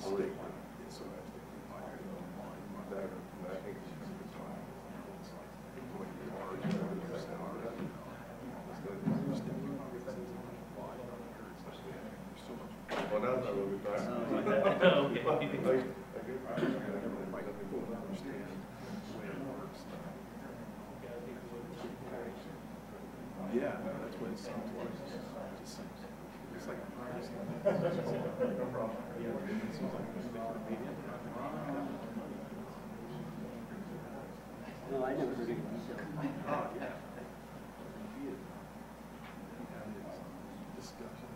state. Well, that's not what we're talking about. Yeah, that's what it sounds like. It's like no problem. Yeah, it seems like no, I never heard it. oh, yeah. Discussion.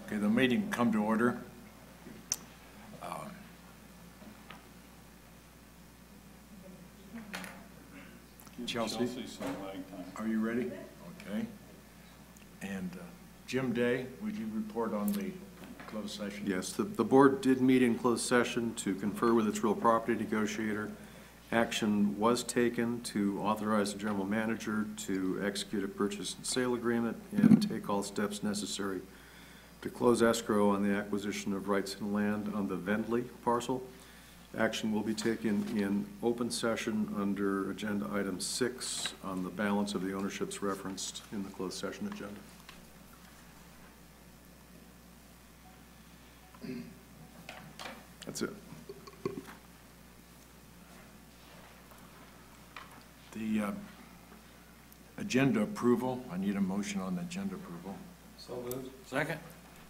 Okay, the meeting come to order. Chelsea, are you ready? Okay. And Jim Day, would you report on the closed session? Yes, the board did meet in closed session to confer with its real property negotiator. Action was taken to authorize the general manager to execute a purchase and sale agreement and take all steps necessary to close escrow on the acquisition of rights and land on the Vendley parcel. Action will be taken in open session under agenda item 6 on the balance of the ownerships referenced in the closed session agenda. That's it. The agenda approval, I need a motion on the agenda approval. So moved. Second.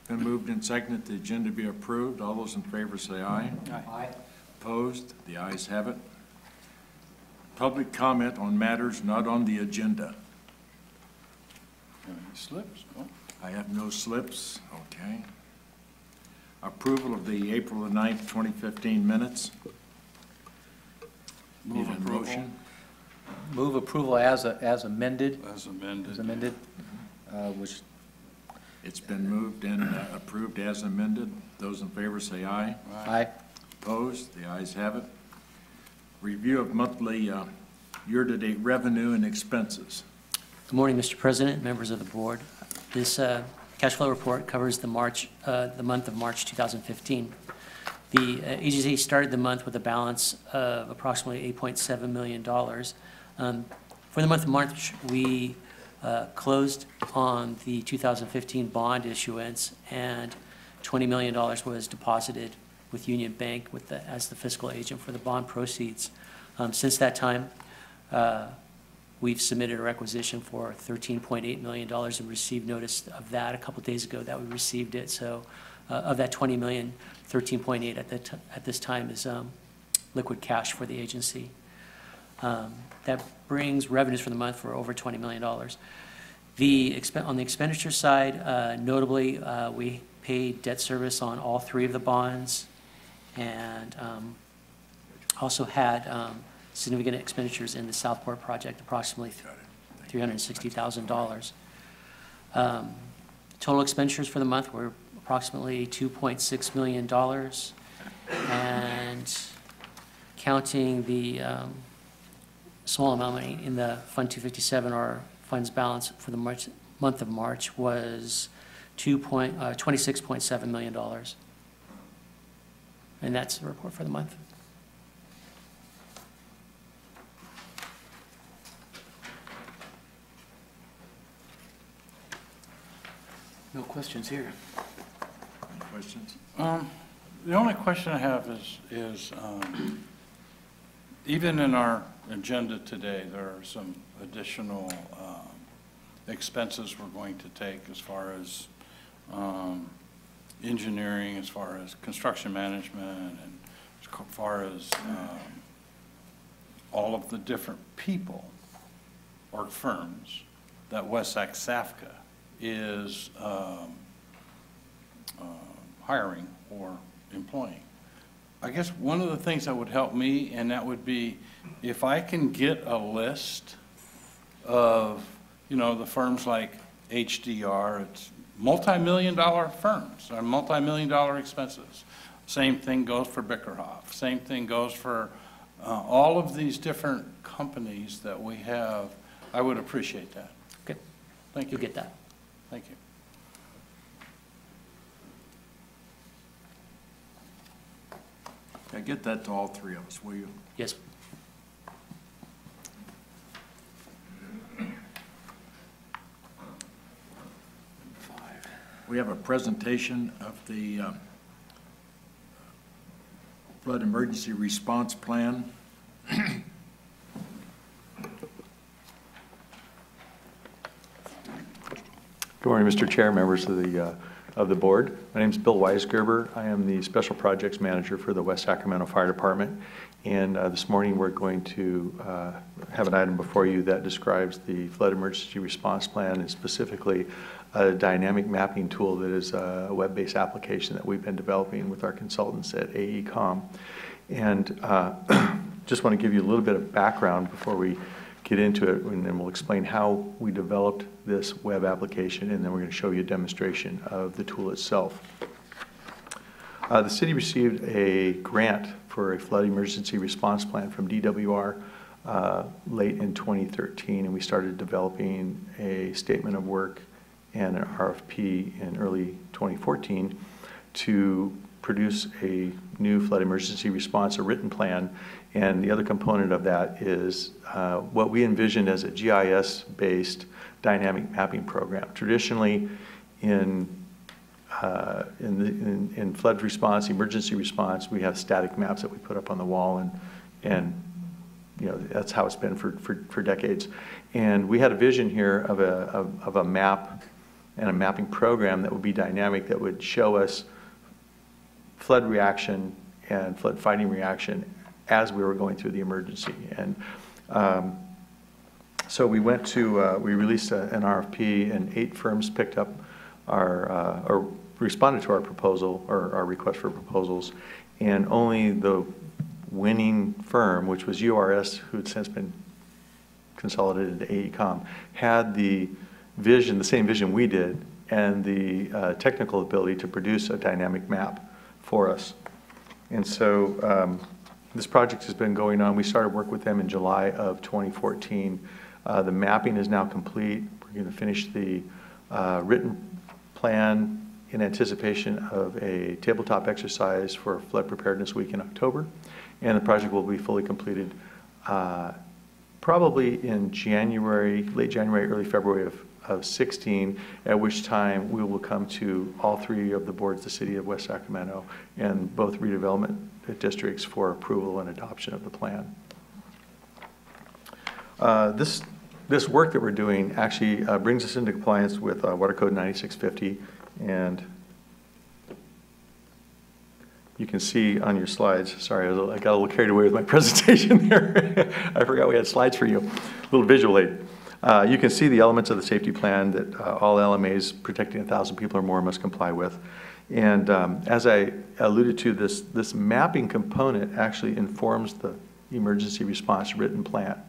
Been moved and seconded the agenda be approved. All those in favor say aye. Aye. Opposed? The ayes have it. Public comment on matters not on the agenda. Any slips? No. I have no slips. Okay. Approval of the April the 9th, 2015 minutes. Need a motion? Move approval as amended. As amended. As amended, which. It's been moved and approved as amended. Those in favor say aye. Aye. Opposed? The ayes have it. Review of monthly year-to-date revenue and expenses. Good morning, Mr. President, members of the board. This cash flow report covers the month of March 2015. The agency started the month with a balance of approximately $8.7 million. For the month of March, we closed on the 2015 bond issuance, and $20 million was deposited with Union Bank as the fiscal agent for the bond proceeds. Since that time, we've submitted a requisition for $13.8 million and received notice of that a couple days ago that we received it. So of that $20 million, 13.8 at this time is liquid cash for the agency. That brings revenues for the month for over $20 million. On the expenditure side, notably, we paid debt service on all 3 of the bonds, and also had significant expenditures in the Southport project, approximately $360,000. Total expenditures for the month were approximately $2.6 million, and counting the small amount of money in the Fund 257, our funds balance for the month of March was $26.7 million. And that's the report for the month. No questions here. Any questions? The only question I have is even in our agenda today, there are some additional expenses we're going to take as far as engineering, as far as construction management, and as far as all of the different people or firms that WSAFCA is hiring or employing. I guess one of the things that would help me, and that would be if I can get a list of, you know, the firms like HDR, it's multi-million-dollar firms, or multi-million-dollar expenses. Same thing goes for Bickerhoff. Same thing goes for all of these different companies that we have. I would appreciate that. Okay. Thank you. You'll get that. Thank you. Okay, get that to all three of us, will you? Yes. We have a presentation of the flood emergency response plan. Good morning, Mr. Chair, members of the board. My name is Bill Weisgerber. I am the Special Projects Manager for the West Sacramento Fire Department. And this morning we're going to have an item before you that describes the flood emergency response plan, and specifically a dynamic mapping tool that is a web-based application that we've been developing with our consultants at AECOM. And just want to give you a little bit of background before we get into it, and then we'll explain how we developed this web application, and then we're going to show you a demonstration of the tool itself. The city received a grant for a flood emergency response plan from DWR late in 2013, and we started developing a statement of work and an RFP in early 2014 to produce a new flood emergency response, a written plan. And the other component of that is what we envisioned as a GIS-based dynamic mapping program. Traditionally, in flood response, emergency response, we have static maps that we put up on the wall, and you know, that's how it's been for decades. And we had a vision here of a map and a mapping program that would be dynamic, that would show us flood reaction and flood fighting reaction as we were going through the emergency. And so we went to, we released an RFP, and 8 firms picked up or responded to our proposal, or our request for proposals, and only the winning firm, which was URS, who had since been consolidated to AECOM, had the vision, the same vision we did, and the technical ability to produce a dynamic map for us. And so this project has been going on. We started work with them in July of 2014. The mapping is now complete. We're going to finish the written plan in anticipation of a tabletop exercise for Flood Preparedness Week in October. And the project will be fully completed probably in January, late January, early February of 16, at which time we will come to all 3 of the boards, the city of West Sacramento, and both redevelopment districts for approval and adoption of the plan. This work that we're doing actually brings us into compliance with Water Code 9650, and you can see on your slides, sorry, I got a little carried away with my presentation there. I forgot we had slides for you, a little visual aid. You can see the elements of the safety plan that all LMAs protecting 1,000 people or more must comply with. And as I alluded to, this mapping component actually informs the emergency response written plan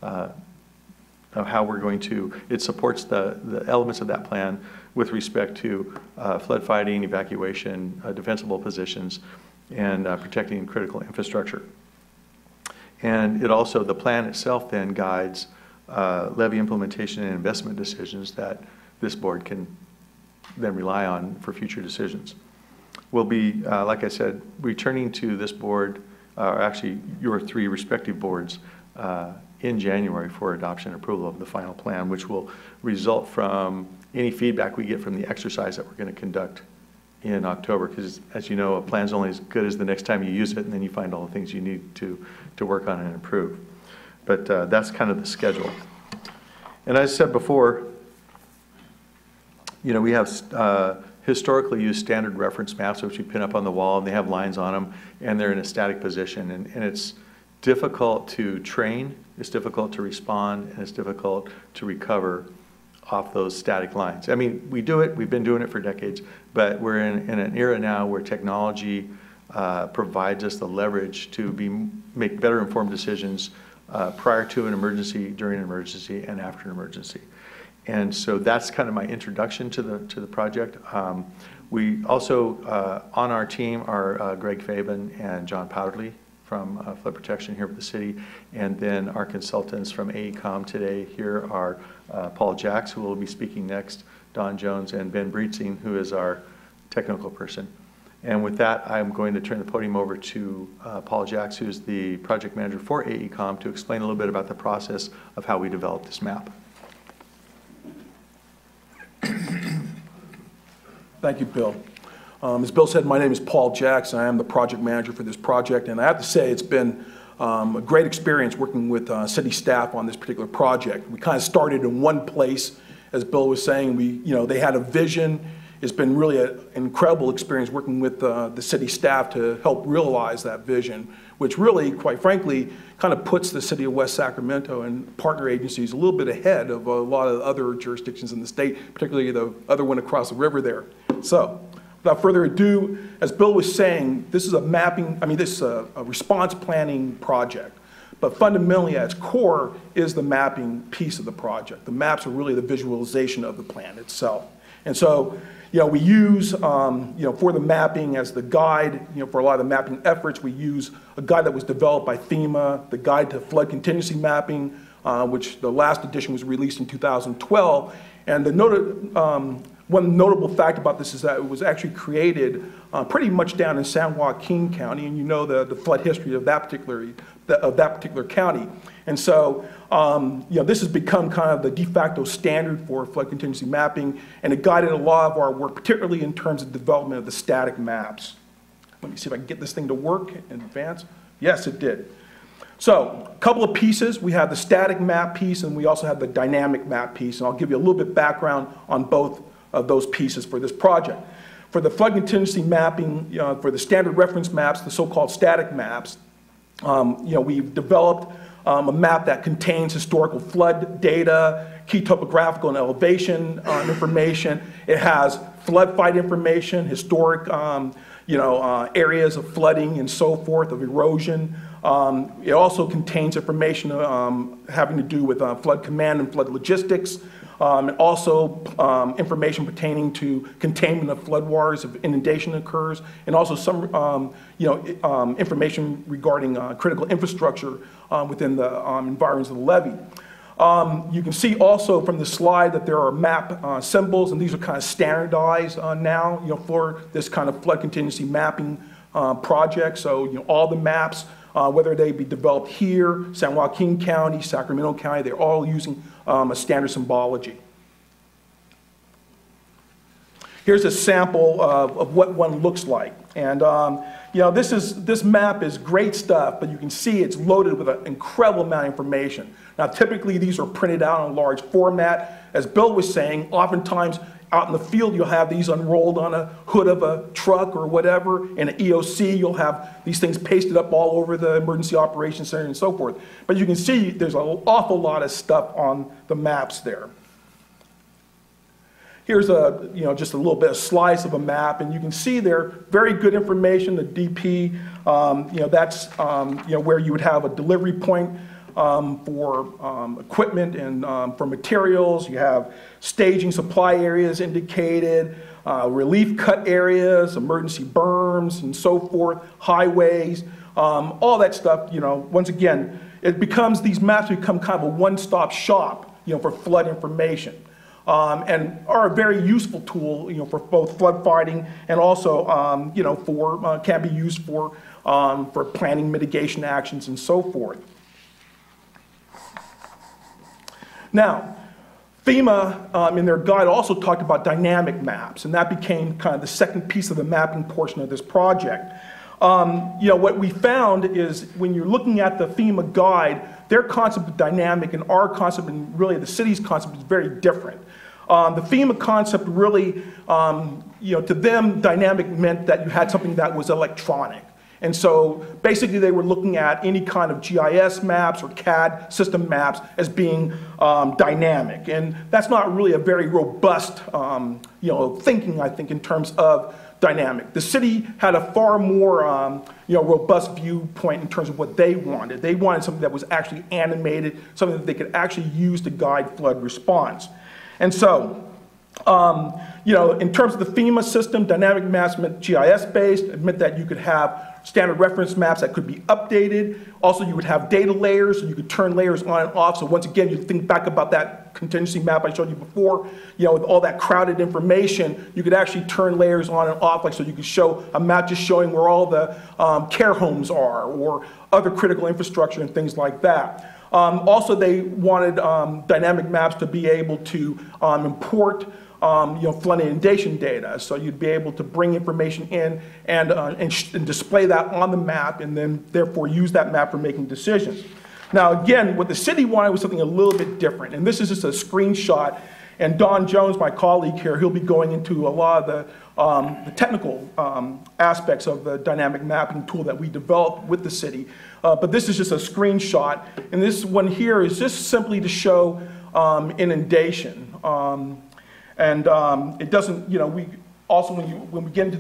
of how we're going to, it supports the elements of that plan with respect to flood fighting, evacuation, defensible positions, and protecting critical infrastructure. And it also, the plan itself then guides levy implementation and investment decisions that this board can then rely on for future decisions. We'll be, like I said, returning to this board, or actually your 3 respective boards, in January for adoption and approval of the final plan, which will result from any feedback we get from the exercise that we're going to conduct in October, because as you know, a plan's only as good as the next time you use it, and then you find all the things you need to work on and improve. But that's kind of the schedule. And as I said before, you know, we have historically used standard reference maps, which we pin up on the wall, and they have lines on them, and they're in a static position. And it's difficult to train, it's difficult to respond, and it's difficult to recover off those static lines. I mean, we do it, we've been doing it for decades, but we're in an era now where technology provides us the leverage to make better informed decisions prior to an emergency, during an emergency, and after an emergency. And so that's kind of my introduction to the project. We also, on our team, are Greg Fabian and John Powderly from Flood Protection here with the city. And then our consultants from AECOM today here are Paul Jacks, who will be speaking next, Don Jones, and Ben Breetzing, who is our technical person. And with that, I'm going to turn the podium over to Paul Jacks, who's the project manager for AECOM, to explain a little bit about the process of how we developed this map. Thank you, Bill. As Bill said, my name is Paul Jacks. I am the project manager for this project, and I have to say it's been a great experience working with city staff on this particular project. We kind of started in one place, as Bill was saying. They had a vision. It's been really an incredible experience working with the city staff to help realize that vision, which really, quite frankly, kind of puts the city of West Sacramento and partner agencies a little bit ahead of a lot of other jurisdictions in the state, particularly the other one across the river there. So, without further ado, as Bill was saying, this is a response planning project. But fundamentally, at its core, is the mapping piece of the project. The maps are really the visualization of the plan itself. And so, we use, for the mapping as the guide, for a lot of the mapping efforts, we use a guide that was developed by FEMA, the Guide to Flood Contingency Mapping, which the last edition was released in 2012. And the one notable fact about this is that it was actually created pretty much down in San Joaquin County, and the flood history of that particular county. And so, this has become kind of the de facto standard for flood contingency mapping, and it guided a lot of our work, particularly in terms of development of the static maps. Let me see if I can get this thing to work in advance. Yes, it did. So, a couple of pieces. We have the static map piece, and we also have the dynamic map piece, and I'll give you a little bit of background on both of those pieces for this project. For the flood contingency mapping, for the standard reference maps, the so-called static maps, we've developed a map that contains historical flood data, key topographical and elevation information. It has flood fight information, historic areas of flooding and so forth, of erosion. It also contains information having to do with flood command and flood logistics, and also information pertaining to containment of floodwaters if inundation occurs, and also some information regarding critical infrastructure within the environs of the levee. You can see also from the slide that there are map symbols, and these are kind of standardized now, for this kind of flood contingency mapping project. So, all the maps, whether they be developed here, San Joaquin County, Sacramento County, they're all using a standard symbology. Here's a sample of what one looks like. And this map is great stuff, but you can see it's loaded with an incredible amount of information. Now, typically, these are printed out in a large format. As Bill was saying, oftentimes out in the field, you'll have these unrolled on a hood of a truck or whatever. In an EOC, you'll have these things pasted up all over the Emergency Operations Center and so forth. But you can see there's an awful lot of stuff on the maps there. Here's just a little bit of slice of a map, and you can see there very good information. The DP, that's where you would have a delivery point for equipment and for materials. You have staging supply areas indicated, relief cut areas, emergency berms, and so forth, highways, all that stuff. Once again, these maps become kind of a one-stop shop, for flood information. And are a very useful tool, for both flood fighting and also, can be used for planning mitigation actions and so forth. Now, FEMA in their guide also talked about dynamic maps, and that became kind of the second piece of the mapping portion of this project. What we found is when you're looking at the FEMA guide, their concept of dynamic and our concept, and really the city's concept, is very different. The FEMA concept really, to them, dynamic meant that you had something that was electronic. And so basically they were looking at any kind of GIS maps or CAD system maps as being dynamic. And that's not really a very robust thinking, I think, in terms of dynamic. The city had a far more robust viewpoint in terms of what they wanted. They wanted something that was actually animated, something that they could actually use to guide flood response. And so, in terms of the FEMA system, dynamic maps meant GIS-based. It meant that you could have standard reference maps that could be updated. Also, you would have data layers, so you could turn layers on and off. So once again, you think back about that contingency map I showed you before, with all that crowded information, you could actually turn layers on and off, like so you could show a map just showing where all the care homes are or other critical infrastructure and things like that. Also, they wanted dynamic maps to be able to import flood inundation data. So you'd be able to bring information in and display that on the map and then therefore use that map for making decisions. Now again, what the city wanted was something a little bit different. And this is just a screenshot. And Don Jones, my colleague here, he'll be going into a lot of the technical aspects of the dynamic mapping tool that we developed with the city. But this is just a screenshot. And this one here is just simply to show inundation. It doesn't, we also, when we get into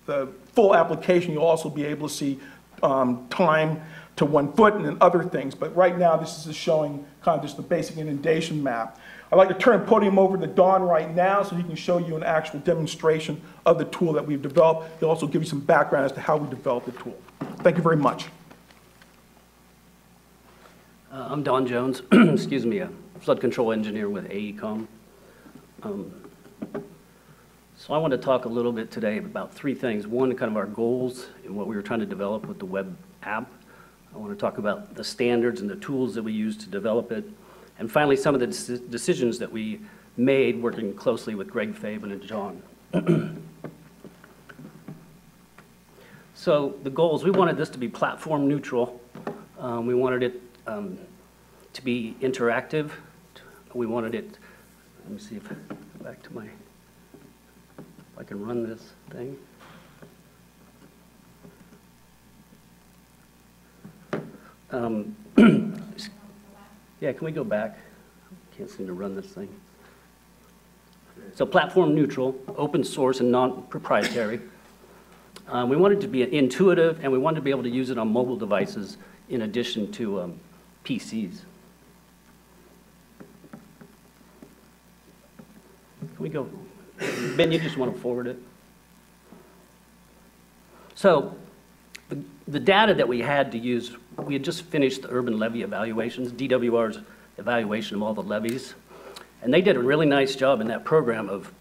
the full application, you'll also be able to see time to 1 foot and then other things. But right now, this is just showing kind of just the basic inundation map. I'd like to turn the podium over to Don right now so he can show you an actual demonstration of the tool that we've developed. He'll also give you some background as to how we developed the tool. Thank you very much. I'm Don Jones, excuse me, a flood control engineer with AECOM. So I want to talk a little bit today about 3 things. One, kind of our goals and what we were trying to develop with the web app. I want to talk about the standards and the tools that we use to develop it. And finally, some of the decisions that we made working closely with Greg Fabian and John. So the goals, we wanted this to be platform neutral. We wanted it to be interactive. We wanted it, let me see if, back to my, if I can run this thing. Yeah, can we go back? Can't seem to run this thing. So platform neutral, open source and non-proprietary. We wanted it to be intuitive, and we wanted to be able to use it on mobile devices in addition to PCs. Can we go? Ben, you just want to forward it? So the data that we had to use, we had just finished the urban levee evaluations, DWR's evaluation of all the levees. And they did a really nice job in that program of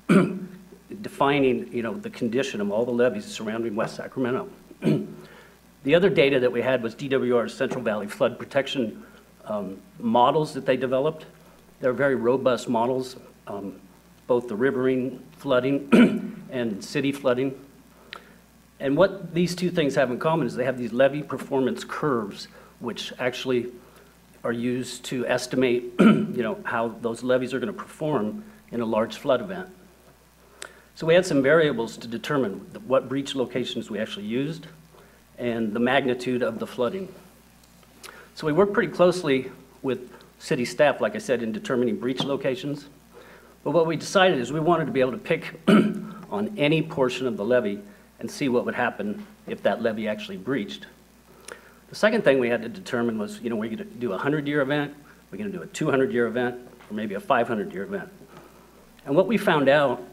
defining, the condition of all the levees surrounding West Sacramento. The other data that we had was DWR's Central Valley flood protection models that they developed. They're very robust models, both the riverine flooding and city flooding. And what these 2 things have in common is they have these levee performance curves, which actually are used to estimate, how those levees are going to perform in a large flood event. So we had some variables to determine what breach locations we actually used and the magnitude of the flooding. So we worked pretty closely with city staff, like I said, in determining breach locations. But what we decided is we wanted to be able to pick on any portion of the levee and see what would happen if that levee actually breached. The second thing we had to determine was, we're going to do a 100-year event, we're going to do a 200-year event, or maybe a 500-year event. And what we found out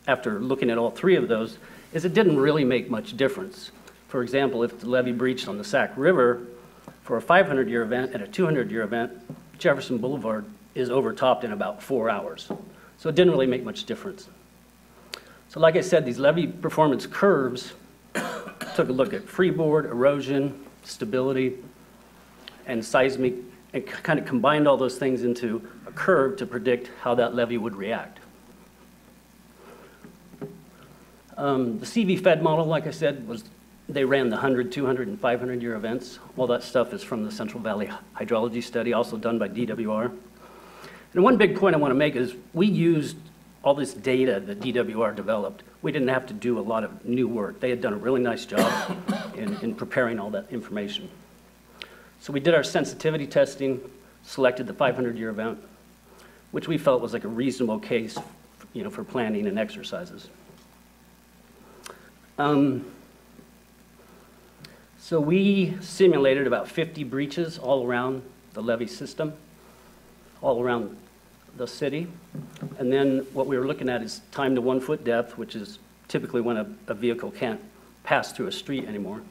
after looking at all 3 of those is it didn't really make much difference. For example, if the levee breached on the Sac River for a 500-year event and a 200-year event, Jefferson Boulevard is overtopped in about 4 hours. So it didn't really make much difference. So like I said, these levee performance curves took a look at freeboard, erosion, stability, and seismic, and kind of combined all those things into a curve to predict how that levee would react. The CV-Fed model, like I said, they ran the 100, 200, and 500-year events. All that stuff is from the Central Valley Hydrology Study, also done by DWR. And one big point I want to make is we used all this data that DWR developed, we didn't have to do a lot of new work. They had done a really nice job in preparing all that information. So we did our sensitivity testing, selected the 500-year event, which we felt was like a reasonable case, for planning and exercises. So we simulated about 50 breaches all around the levee system, all around the city. And then what we were looking at is time to 1 foot depth, which is typically when a vehicle can't pass through a street anymore.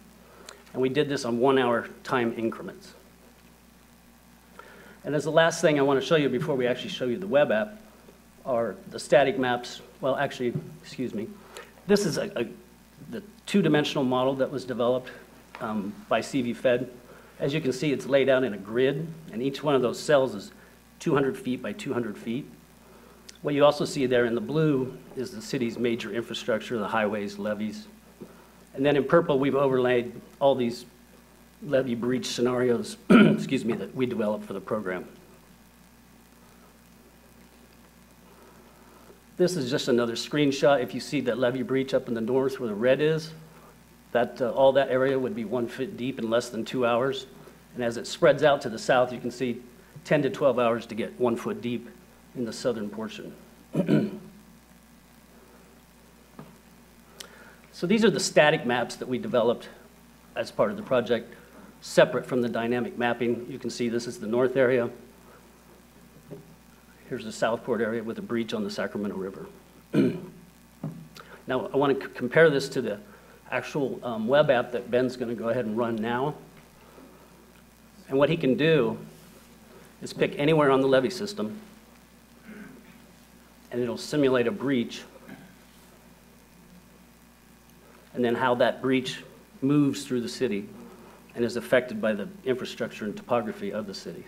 And we did this on 1 hour time increments. And as the last thing I want to show you before we actually show you the web app are the static maps. Well, actually, excuse me. This is the two-dimensional model that was developed by CV Fed. As you can see, it's laid out in a grid, and each one of those cells is 200 feet by 200 feet. What you also see there in the blue is the city's major infrastructure, the highways, levees. And then in purple, we've overlaid all these levee breach scenarios, excuse me, that we developed for the program. This is just another screenshot. If you see that levee breach up in the north where the red is, that all that area would be 1 foot deep in less than 2 hours. And as it spreads out to the south, you can see 10 to 12 hours to get 1 foot deep in the southern portion. So these are the static maps that we developed as part of the project, separate from the dynamic mapping. You can see this is the north area. Here's the Southport area with a breach on the Sacramento River. Now, I want to compare this to the actual web app that Ben's going to go ahead and run now. And what he can do is pick anywhere on the levee system, and it'll simulate a breach, and then how that breach moves through the city and is affected by the infrastructure and topography of the city.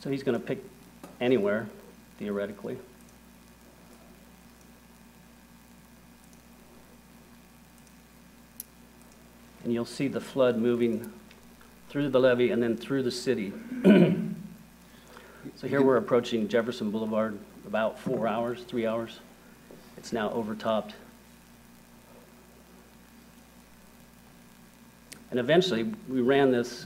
So he's going to pick anywhere, theoretically. And you'll see the flood moving through the levee and then through the city. So here we're approaching Jefferson Boulevard, about 4 hours, 3 hours. It's now overtopped. And eventually, we ran this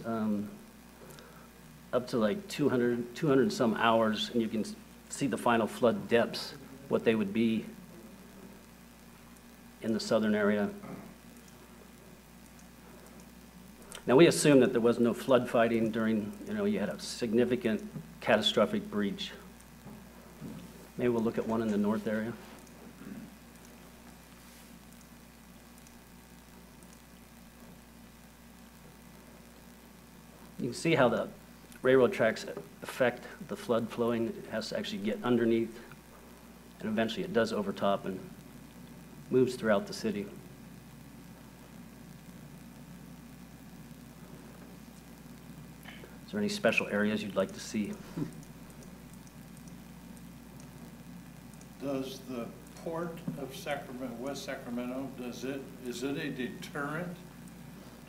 up to like 200 some hours, and you can see the final flood depths, what they would be in the southern area. Now, we assumed that there was no flood fighting during, you had a significant catastrophic breach. Maybe we'll look at one in the north area. You can see how the railroad tracks affect the flood flowing. It has to actually get underneath, and eventually it does overtop and moves throughout the city. Is there any special areas you'd like to see? Does the port of Sacramento, West Sacramento, is it a deterrent?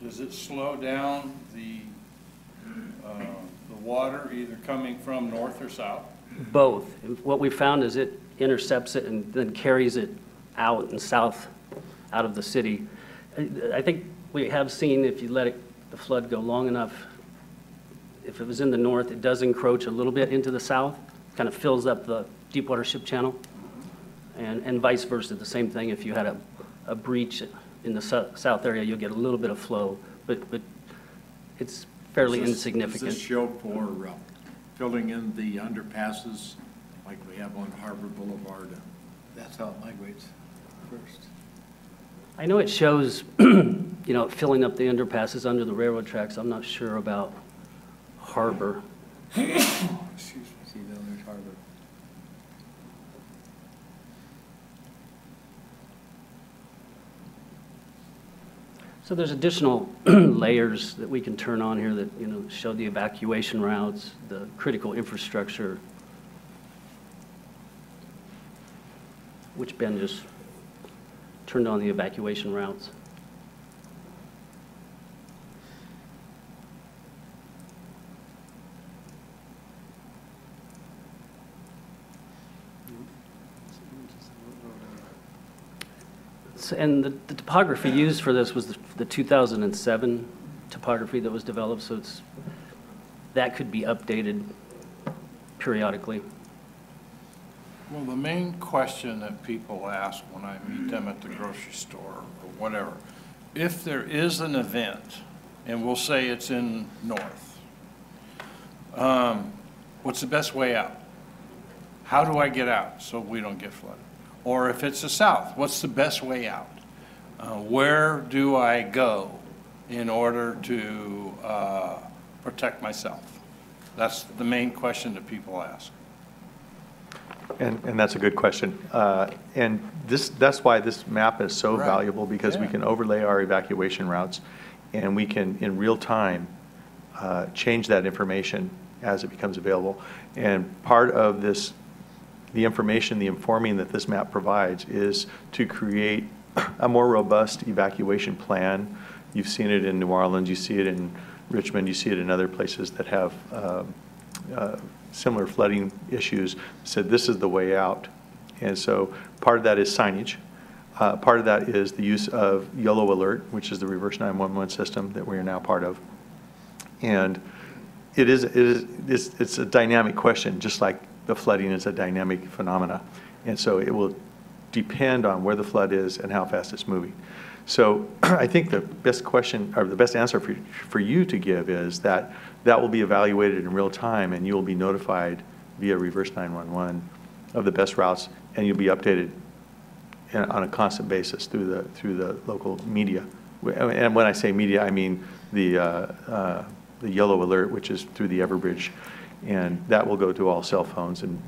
Does it slow down the water either coming from north or south? Both. What we found is it intercepts it and then carries it out and south out of the city. I think we have seen if you let the flood go long enough, if it was in the north, it does encroach a little bit into the south, kind of fills up the Deepwater Ship Channel, and vice versa, the same thing. If you had a breach in the south area, you'll get a little bit of flow, but it's fairly insignificant. Does this show for filling in the underpasses like we have on Harbor Boulevard? That's how it migrates first. I know it shows, filling up the underpasses under the railroad tracks. I'm not sure about Harbor. Excuse me. See, there's Harbor. So there's additional layers that we can turn on here that, show the evacuation routes, the critical infrastructure, which Ben just turned on the evacuation routes. And the topography used for this was the 2007 topography that was developed, so that could be updated periodically. Well, the main question that people ask when I meet them at the grocery store or whatever, if there is an event, and we'll say it's in North, what's the best way out? How do I get out so we don't get flooded? Or if it's the South, what's the best way out? Where do I go in order to protect myself? That's the main question that people ask. And that's a good question. And that's why this map is so valuable, because we can overlay our evacuation routes, and we can, in real time, change that information as it becomes available. And part of this, the information, the informing that this map provides is to create a more robust evacuation plan. You've seen it in New Orleans, you see it in Richmond, you see it in other places that have similar flooding issues. Said this is the way out. And so part of that is signage. Part of that is the use of Yellow Alert, which is the reverse 911 system that we are now part of. And it's a dynamic question, just like the flooding is a dynamic phenomena. And so it will depend on where the flood is and how fast it's moving. So I think the best question, or the best answer for you to give is that will be evaluated in real time, and you will be notified via reverse 911 of the best routes, and you'll be updated on a constant basis through the local media. And when I say media, I mean the Yellow Alert, which is through the Everbridge, and that will go to all cell phones and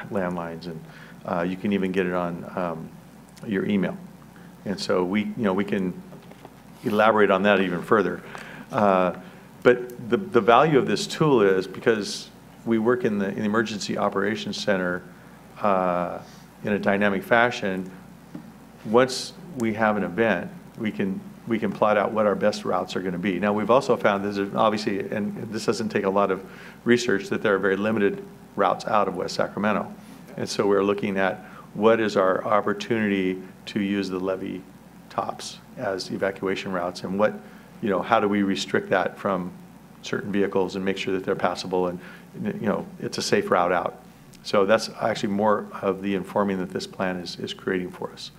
landlines, and you can even get it on your email. And so we can elaborate on that even further. But the value of this tool is because we work in the Emergency Operations Center in a dynamic fashion. Once we have an event, we can plot out what our best routes are going to be. Now, we've also found there's obviously, and this doesn't take a lot of research, that there are very limited routes out of West Sacramento. And so we're looking at what is our opportunity to use the levee tops as evacuation routes, and what, how do we restrict that from certain vehicles and make sure that they're passable and, it's a safe route out. So that's actually more of the informing that this plan is creating for us.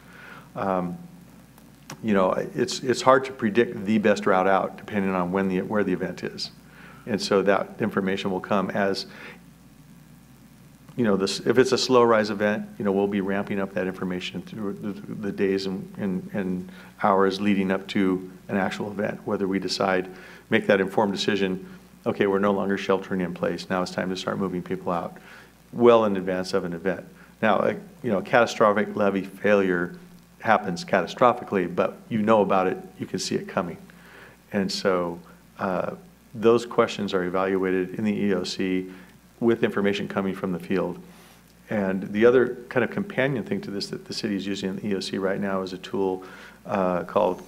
It's hard to predict the best route out depending on where the event is. And so that information will come as, if it's a slow rise event, we'll be ramping up that information through the days and hours leading up to an actual event, whether we make that informed decision, okay, we're no longer sheltering in place, now it's time to start moving people out, well in advance of an event. Now, a catastrophic levee failure happens catastrophically, but about it, you can see it coming. And so those questions are evaluated in the EOC with information coming from the field. And the other kind of companion thing to this that the city is using in the EOC right now is a tool called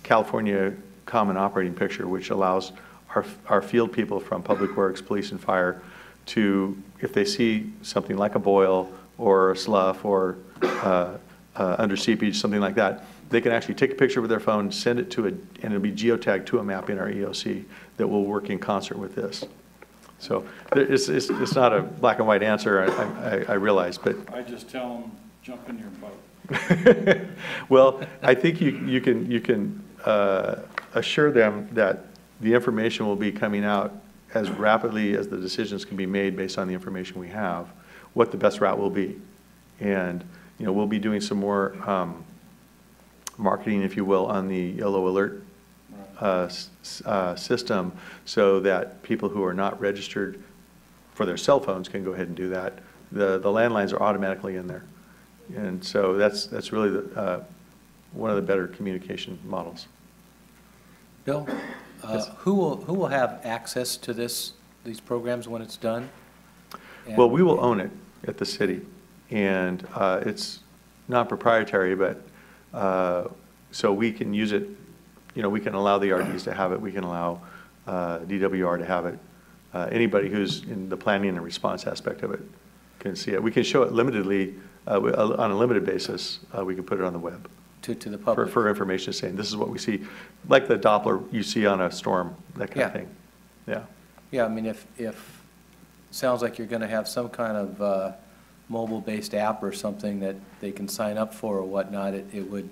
California Common Operating Picture, which allows our field people from Public Works, Police, and Fire to, if they see something like a boil or a slough or under seepage, something like that, they can actually take a picture with their phone, send it to and it'll be geotagged to a map in our EOC that will work in concert with this. So it's not a black and white answer, I realize, but I just tell them, jump in your boat. Well, I think you can assure them that the information will be coming out as rapidly as the decisions can be made based on the information we have, what the best route will be. And we'll be doing some more marketing, if you will, on the Yellow Alert system, so that people who are not registered for their cell phones can go ahead and do that. The landlines are automatically in there, and so that's really one of the better communication models. Bill, Yes. who will have access to these programs when it's done? Well, we will own it at the city, and it's not proprietary, but so we can use it. We can allow the RDs to have it. We can allow DWR to have it. Anybody who's in the planning and response aspect of it can see it. We can show it limitedly on a limited basis. We can put it on the web. to the public. For information saying, this is what we see, like the Doppler you see on a storm, that kind of Yeah. thing. Yeah. Yeah, I mean, if, sounds like you're going to have some kind of mobile-based app or something that they can sign up for or whatnot, it would,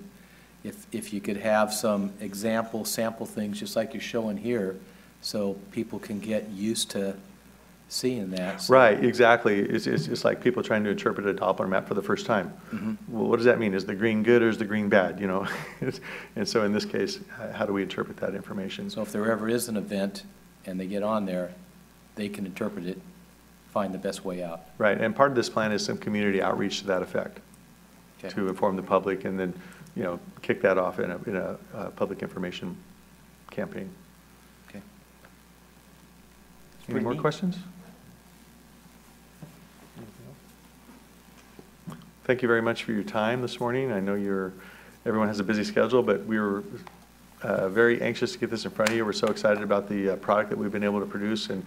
if you could have some example, sample things, just like you're showing here, so people can get used to seeing that. So- Right, exactly. It's like people trying to interpret a Doppler map for the first time. Well, what does that mean? Is the green good or is the green bad, you know? And so in this case, how do we interpret that information? So if there ever is an event and they get on there, they can interpret it, find the best way out. Right, and part of this plan is some community outreach to that effect, Okay. to inform the public and then, you know, kick that off in a public information campaign. Okay. Any pretty more neat. questions? Thank you very much for your time this morning. I know everyone has a busy schedule, but we were very anxious to get this in front of you. We're so excited about the product that we've been able to produce, and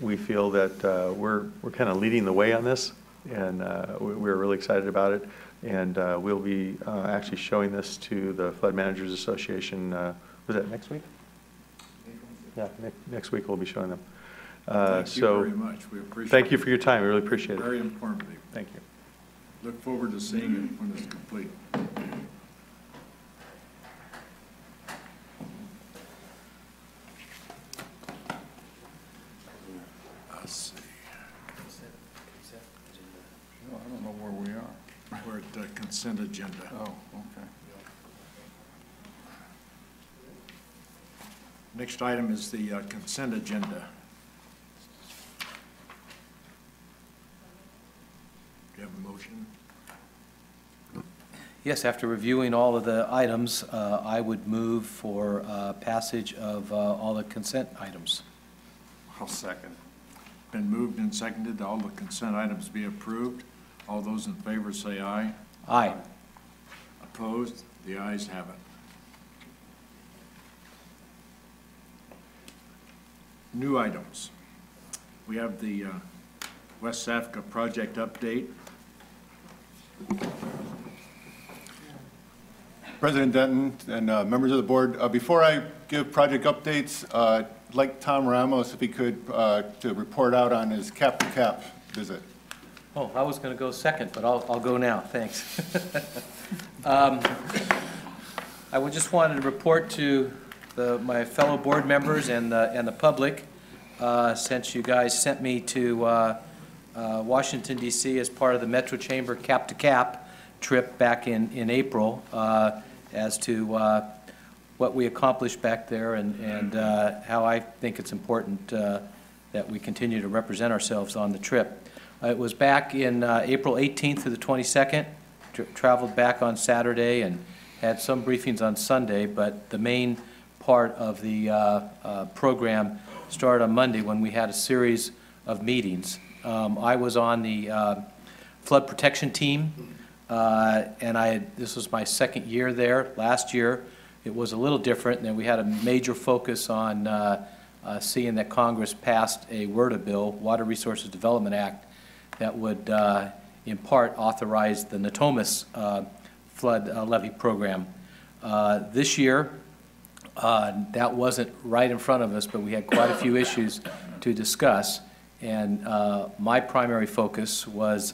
we feel that we're kind of leading the way on this, and we're really excited about it. And we'll be actually showing this to the Flood Managers Association. Was that next week? Yeah, next week we'll be showing them. Thank you very much. We appreciate it. Thank you for your time. We really appreciate it. Very informative. Thank you. Look forward to seeing it when it's complete. Let's see. No, I don't know where we are. We're at the consent agenda. Oh, okay. Next item is the consent agenda. Do you have a motion? Yes, after reviewing all of the items, I would move for passage of all the consent items. I'll second. Been moved and seconded that all the consent items be approved. All those in favor say aye. Aye. Opposed? The ayes have it. New items. We have the West Sacramento project update. President Denton and members of the board, before I give project updates, I'd like Tom Ramos, if he could, to report out on his cap-to-cap visit. Oh, I was going to go second, but I'll go now, thanks. I would just wanted to report to my fellow board members and the public, since you guys sent me to Washington, D.C. as part of the Metro Chamber cap-to-cap trip back in April, as to what we accomplished back there and how I think it's important that we continue to represent ourselves on the trip. It was back in April 18th to the 22nd, traveled back on Saturday and had some briefings on Sunday, but the main part of the program started on Monday when we had a series of meetings. I was on the flood protection team, and this was my second year there. Last year it was a little different, and we had a major focus on seeing that Congress passed a WRDA bill, Water Resources Development Act, that would in part authorize the Natomas flood levy program. This year, that wasn't right in front of us, but we had quite a few issues to discuss, and my primary focus was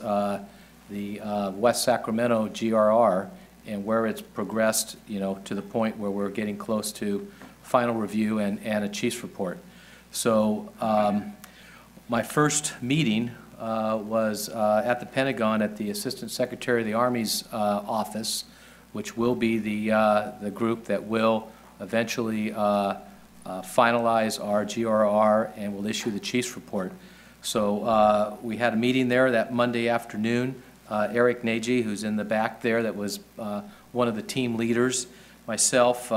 the West Sacramento GRR and where it's progressed, you know, to the point where we're getting close to final review and a chief's report. So my first meeting was at the Pentagon at the Assistant Secretary of the Army's office, which will be the group that will eventually finalize our GRR and will issue the chief's report. So we had a meeting there that Monday afternoon. Eric Nagy, who's in the back there, that was one of the team leaders, myself,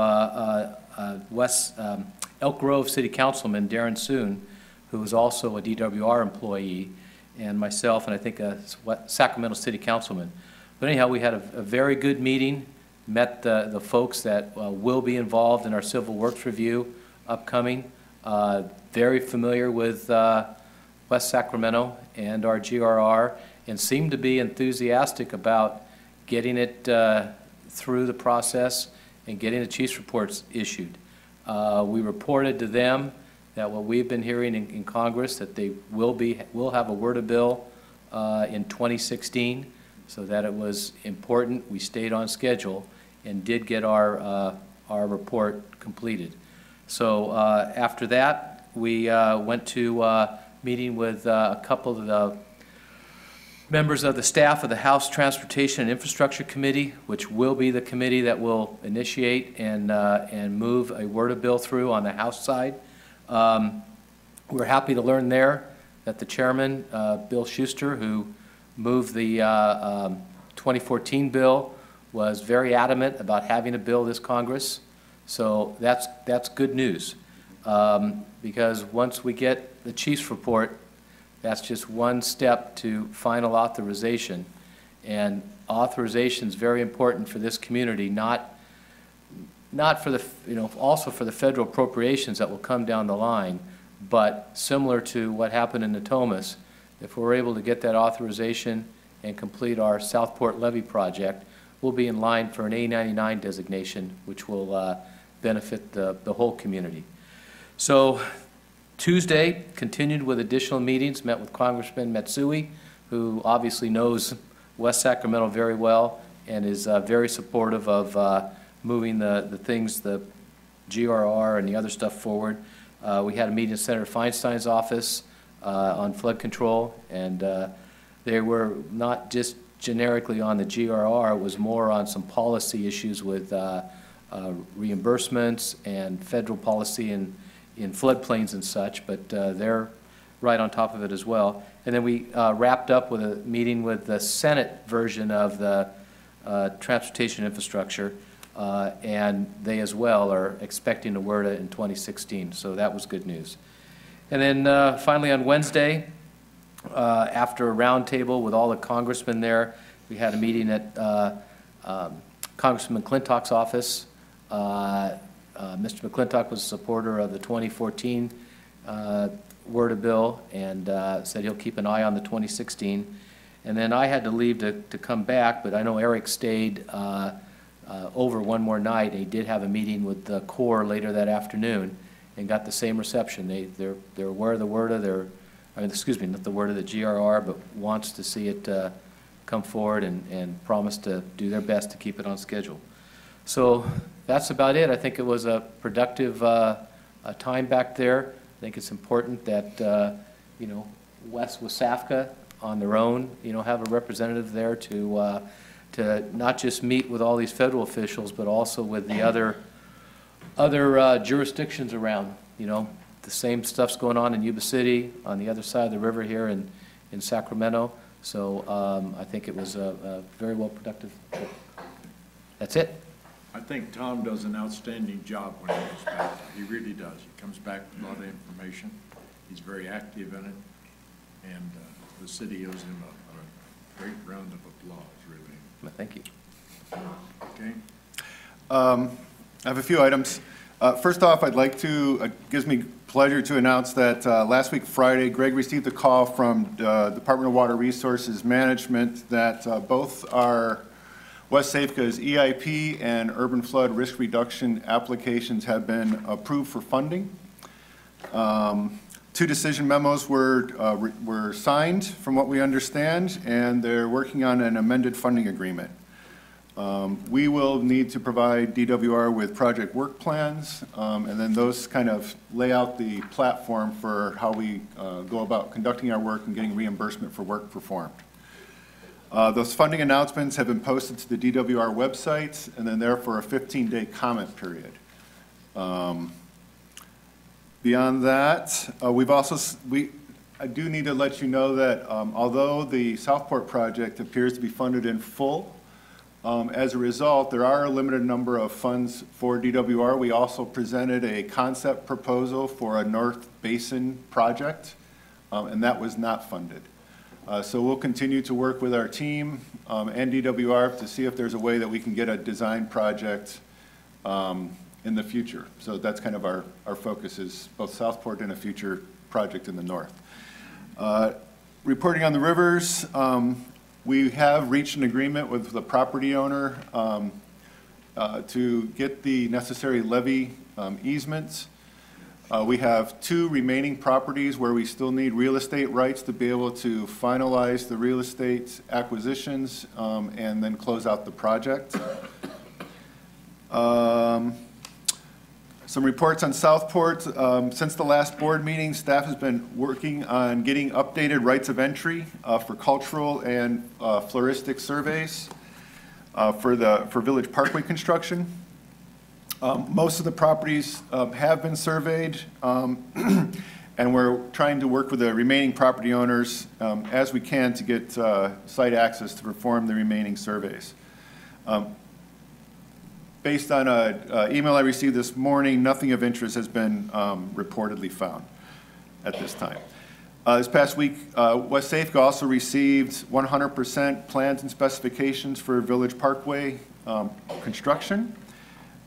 Elk Grove City Councilman Darren Soon, who was also a DWR employee, and myself, and I think a Sacramento City Councilman. But anyhow, we had a very good meeting, met the folks that will be involved in our Civil Works Review upcoming, very familiar with West Sacramento and our GRR, and seemed to be enthusiastic about getting it through the process and getting the chief's reports issued. We reported to them that what we've been hearing in Congress, that they will have a word bill in 2016, so that it was important. We stayed on schedule and did get our report completed. So after that, we went to meeting with a couple of the members of the staff of the House Transportation and Infrastructure Committee, which will be the committee that will initiate and move a word bill through on the House side. We're happy to learn there that the chairman, Bill Schuster, who moved the 2014 bill, was very adamant about having a bill this Congress. So that's good news, because once we get the chief's report, that's just one step to final authorization. And authorization is very important for this community, not for the, also for the federal appropriations that will come down the line, but similar to what happened in Natomas, if we're able to get that authorization and complete our Southport levee project, we'll be in line for an A99 designation, which will benefit the whole community. So Tuesday, continued with additional meetings, met with Congressman Matsui, who obviously knows West Sacramento very well and is very supportive of moving the things, the GRR and the other stuff forward. We had a meeting in Senator Feinstein's office on flood control, and they were not just generically on the GRR, it was more on some policy issues with reimbursements and federal policy in floodplains and such, but they're right on top of it as well. And then we wrapped up with a meeting with the Senate version of the transportation infrastructure, and they as well are expecting a WRDA in 2016, so that was good news. And then finally on Wednesday, after a roundtable with all the congressmen there, we had a meeting at Congressman McClintock's office. Mr. McClintock was a supporter of the 2014 WRDA bill and said he'll keep an eye on the 2016. And then I had to leave to come back, but I know Eric stayed over one more night, and he did have a meeting with the Corps later that afternoon and got the same reception. They're aware of the WRDA, excuse me, not the WRDA, the GRR, but wants to see it come forward and promise to do their best to keep it on schedule. So that's about it. I think it was a productive time back there. I think it's important that, West WSAFCA on their own, have a representative there to not just meet with all these federal officials, but also with the other jurisdictions around. The same stuff's going on in Yuba City, on the other side of the river here in Sacramento. So I think it was a very well productive trip. That's it. I think Tom does an outstanding job when he goes back. He really does. He comes back with a lot of information. He's very active in it, and the city owes him a great round of applause, really. Well, thank you. Okay. I have a few items. First off, I'd like to, it gives me pleasure to announce that last week Friday, Greg received a call from Department of Water Resources Management that both our West Safeca's EIP and urban flood risk reduction applications have been approved for funding. 2 decision memos were signed, from what we understand, and they're working on an amended funding agreement. We will need to provide DWR with project work plans, and then those kind of lay out the platform for how we go about conducting our work and getting reimbursement for work performed. Those funding announcements have been posted to the DWR website, and then there for a 15-day comment period. Beyond that, I do need to let you know that although the Southport project appears to be funded in full, as a result, there are a limited number of funds for DWR. We also presented a concept proposal for a North Basin project, and that was not funded. So we'll continue to work with our team and DWR to see if there's a way that we can get a design project in the future. So that's kind of our focus, is both Southport and a future project in the north. Reporting on the rivers, we have reached an agreement with the property owner to get the necessary levee easements. We have 2 remaining properties where we still need real estate rights to be able to finalize the real estate acquisitions and then close out the project. Some reports on Southport. Since the last board meeting, staff has been working on getting updated rights of entry for cultural and floristic surveys for Village Parkway construction. Most of the properties have been surveyed, and we're trying to work with the remaining property owners as we can to get site access to perform the remaining surveys. Based on an email I received this morning, nothing of interest has been reportedly found at this time. This past week, West Sacramento also received 100% plans and specifications for Village Parkway construction.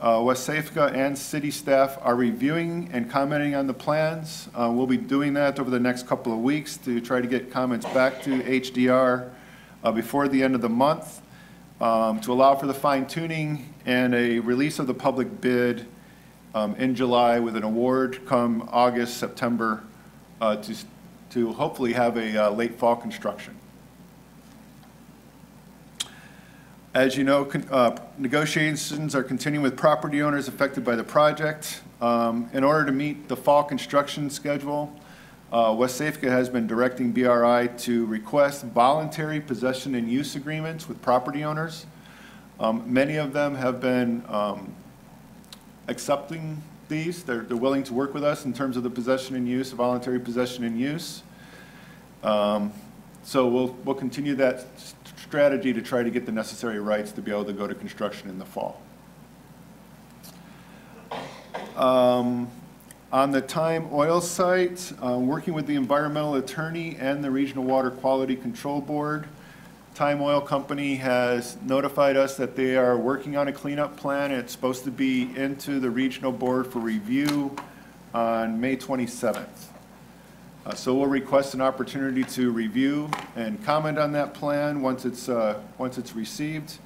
West Sacramento and city staff are reviewing and commenting on the plans. We'll be doing that over the next couple of weeks to try to get comments back to HDR before the end of the month to allow for the fine tuning and a release of the public bid in July with an award come August, September to hopefully have a late fall construction. As you know, negotiations are continuing with property owners affected by the project. In order to meet the fall construction schedule, West Sacramento has been directing BRI to request voluntary possession and use agreements with property owners. Many of them have been accepting these. They're willing to work with us in terms of the possession and use, voluntary possession and use. So we'll continue that strategy to try to get the necessary rights to be able to go to construction in the fall. On the Time Oil site, working with the environmental attorney and the Regional Water Quality Control Board, Time Oil Company has notified us that they are working on a cleanup plan. It's supposed to be into the regional board for review on May 27th. So we'll request an opportunity to review and comment on that plan once it's received,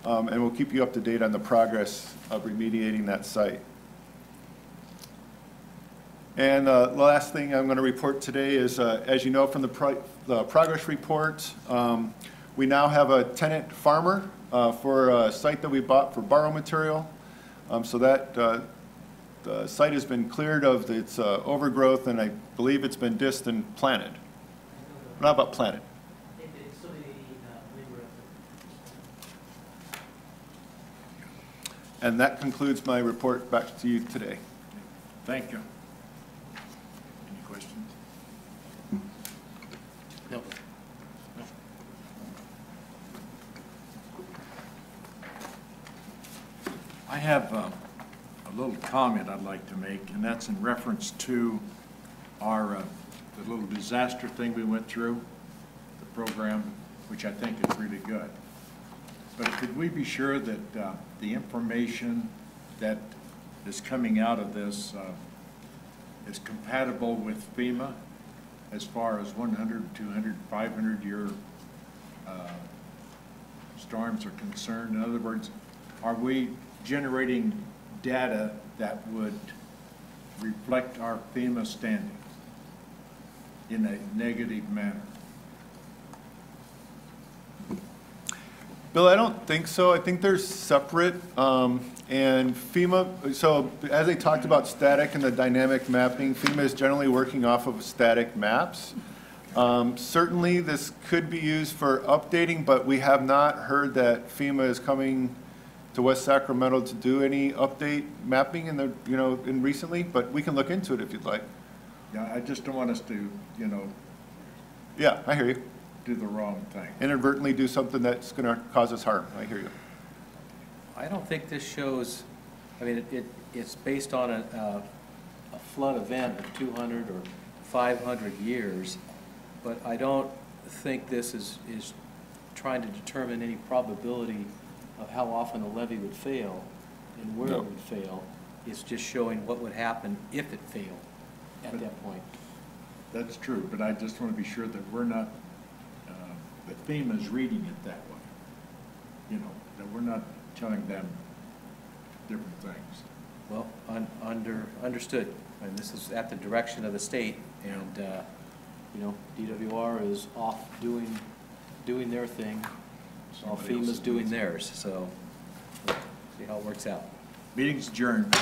and we'll keep you up to date on the progress of remediating that site. And the last thing I'm going to report today is, as you know from the progress report, we now have a tenant farmer for a site that we bought for borrow material. So that the site has been cleared of its overgrowth, and I believe it's been dissed and planted. Not about planted. And that concludes my report back to you today. Thank you. Any questions? No. I have a little comment I'd like to make, and that's in reference to our the little disaster thing we went through, the program, which I think is really good. But could we be sure that the information that is coming out of this is compatible with FEMA as far as 100, 200, 500-year storms are concerned? In other words, are we generating data that would reflect our FEMA standing in a negative manner? Bill, I don't think so. I think they're separate. And FEMA, so as they talked about static and the dynamic mapping, FEMA is generally working off of static maps. Certainly this could be used for updating, but we have not heard that FEMA is coming to West Sacramento to do any update mapping in the, in recently, but we can look into it if you'd like. Yeah, I just don't want us to, Yeah, I hear you. do the wrong thing. Inadvertently do something that's going to cause us harm. I hear you. I don't think this shows, I mean, it's based on a flood event of 200 or 500 years, but I don't think this is trying to determine any probability of how often a levee would fail and where it would fail. It's just showing what would happen if it failed at that point. That's true, but I just want to be sure that we're not, that FEMA is reading it that way. That we're not telling them different things. Well, understood. And this is at the direction of the state, and, you know, DWR is off doing their thing, while Somebody else FEMA's is doing doing theirs, so see how it works out. Meeting's adjourned.